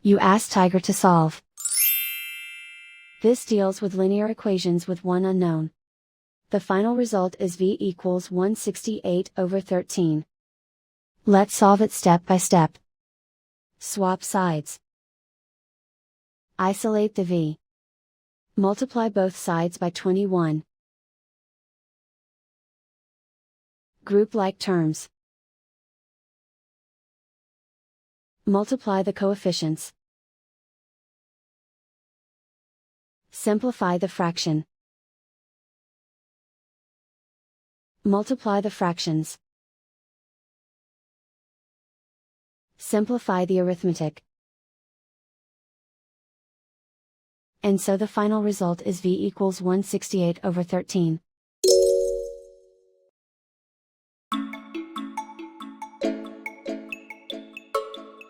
You ask Tiger to solve. This deals with linear equations with one unknown. The final result is v equals 168/13. Let's solve it step by step. Swap sides. Isolate the v. Multiply both sides by 21. Group like terms. Multiply the coefficients. Simplify the fraction. Multiply the fractions. Simplify the arithmetic. And so the final result is v equals 168/13.